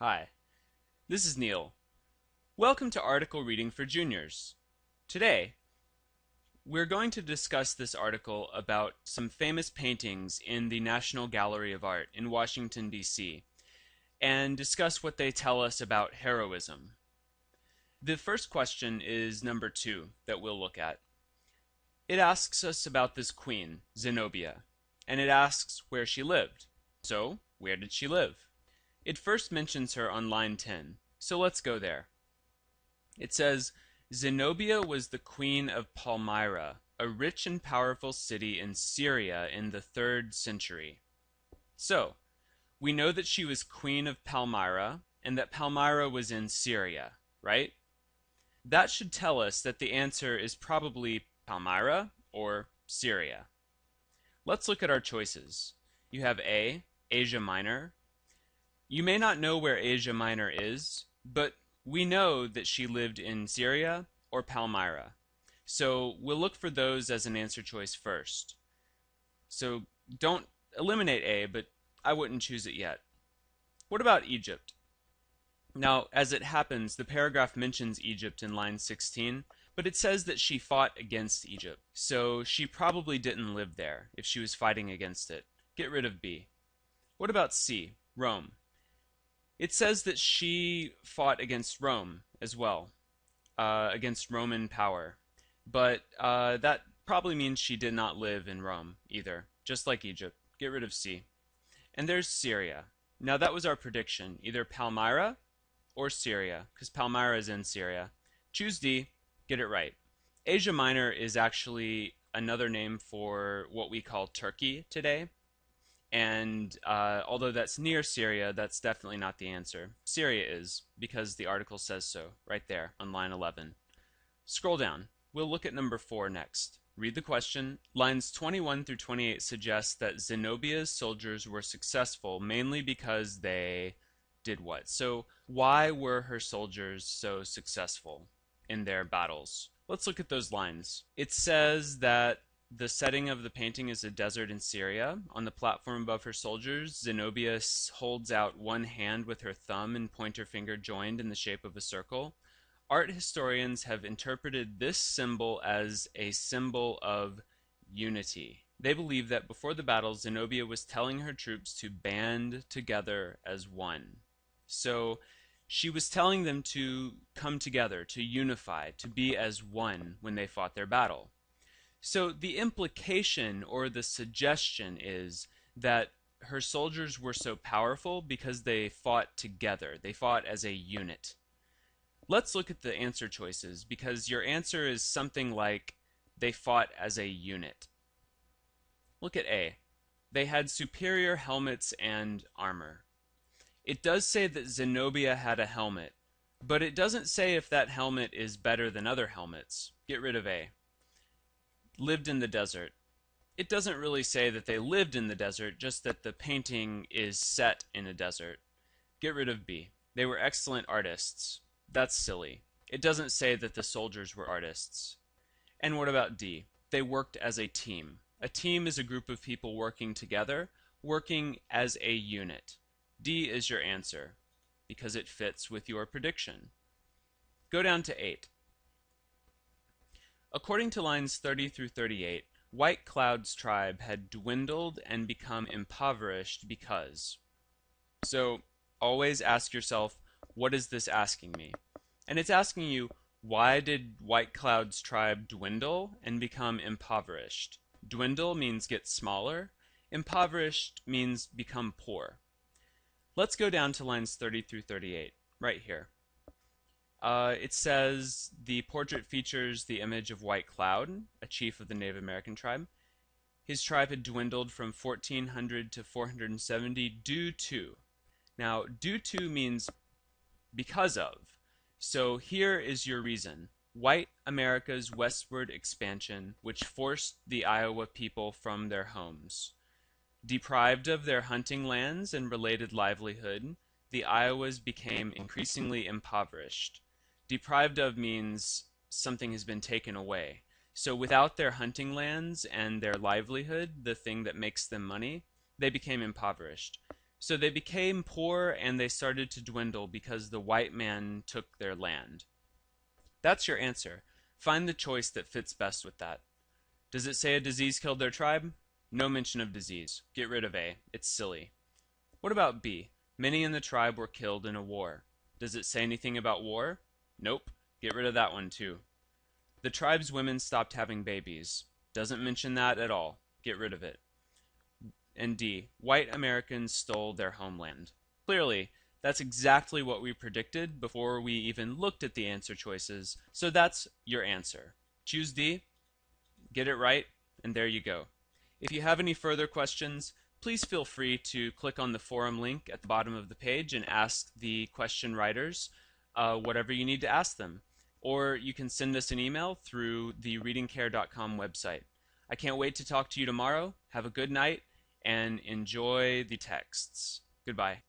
Hi, this is Neil. Welcome to Article Reading for Juniors. Today, we're going to discuss this article about some famous paintings in the National Gallery of Art in Washington, D.C., and discuss what they tell us about heroism. The first question is number 2 that we'll look at. It asks us about this queen, Zenobia, and it asks where she lived. So, where did she live? It first mentions her on line 10, so let's go there. It says, Zenobia was the queen of Palmyra, a rich and powerful city in Syria in the 3rd century. So, we know that she was queen of Palmyra, and that Palmyra was in Syria, right? That should tell us that the answer is probably Palmyra or Syria. Let's look at our choices. You have A, Asia Minor. You may not know where Asia Minor is, but we know that she lived in Syria or Palmyra. So we'll look for those as an answer choice first. So don't eliminate A, but I wouldn't choose it yet. What about Egypt? Now, as it happens, the paragraph mentions Egypt in line 16, but it says that she fought against Egypt. So she probably didn't live there if she was fighting against it. Get rid of B. What about C, Rome? It says that she fought against Rome as well, against Roman power. But that probably means she did not live in Rome either, just like Egypt. Get rid of C. And there's Syria. Now that was our prediction, either Palmyra or Syria, because Palmyra is in Syria. Choose D, get it right. Asia Minor is actually another name for what we call Turkey today. And although that's near Syria, that's definitely not the answer. Syria is, because the article says so, right there on line 11. Scroll down. We'll look at number 4 next. Read the question. Lines 21 through 28 suggest that Zenobia's soldiers were successful mainly because they did what? So why were her soldiers so successful in their battles? Let's look at those lines. It says that the setting of the painting is a desert in Syria. On the platform above her soldiers, Zenobia holds out one hand with her thumb and pointer finger joined in the shape of a circle. Art historians have interpreted this symbol as a symbol of unity. They believe that before the battle, Zenobia was telling her troops to band together as one. So she was telling them to come together, to unify, to be as one when they fought their battle. So the implication or the suggestion is that her soldiers were so powerful because they fought together. They fought as a unit. Let's look at the answer choices because your answer is something like they fought as a unit. Look at A. They had superior helmets and armor. It does say that Zenobia had a helmet, but it doesn't say if that helmet is better than other helmets. Get rid of A. Lived in the desert. It doesn't really say that they lived in the desert, just that the painting is set in a desert. Get rid of B. They were excellent artists. That's silly. It doesn't say that the soldiers were artists. And what about D? They worked as a team. A team is a group of people working together, working as a unit. D is your answer, because it fits with your prediction. Go down to 8. According to lines 30 through 38, White Cloud's tribe had dwindled and become impoverished because. So always ask yourself, what is this asking me? And it's asking you, why did White Cloud's tribe dwindle and become impoverished? Dwindle means get smaller. Impoverished means become poor. Let's go down to lines 30 through 38, right here. It says the portrait features the image of White Cloud, a chief of the Native American tribe. His tribe had dwindled from 1,400 to 470 due to. Now, due to means because of. So here is your reason. White America's westward expansion, which forced the Iowa people from their homes. Deprived of their hunting lands and related livelihood, the Iowas became increasingly impoverished. Deprived of means something has been taken away. So without their hunting lands and their livelihood, the thing that makes them money, they became impoverished. So they became poor and they started to dwindle because the white man took their land. That's your answer. Find the choice that fits best with that. Does it say a disease killed their tribe? No mention of disease. Get rid of A. It's silly. What about B? Many in the tribe were killed in a war. Does it say anything about war? Nope. Get rid of that one too. The tribe's women stopped having babies. Doesn't mention that at all. Get rid of it. And D. White Americans stole their homeland. Clearly, that's exactly what we predicted before we even looked at the answer choices, so that's your answer. Choose D, get it right, and there you go. If you have any further questions, please feel free to click on the forum link at the bottom of the page and ask the question writers whatever you need to ask them. Or you can send us an email through the readingcare.com website. I can't wait to talk to you tomorrow. Have a good night and enjoy the texts. Goodbye.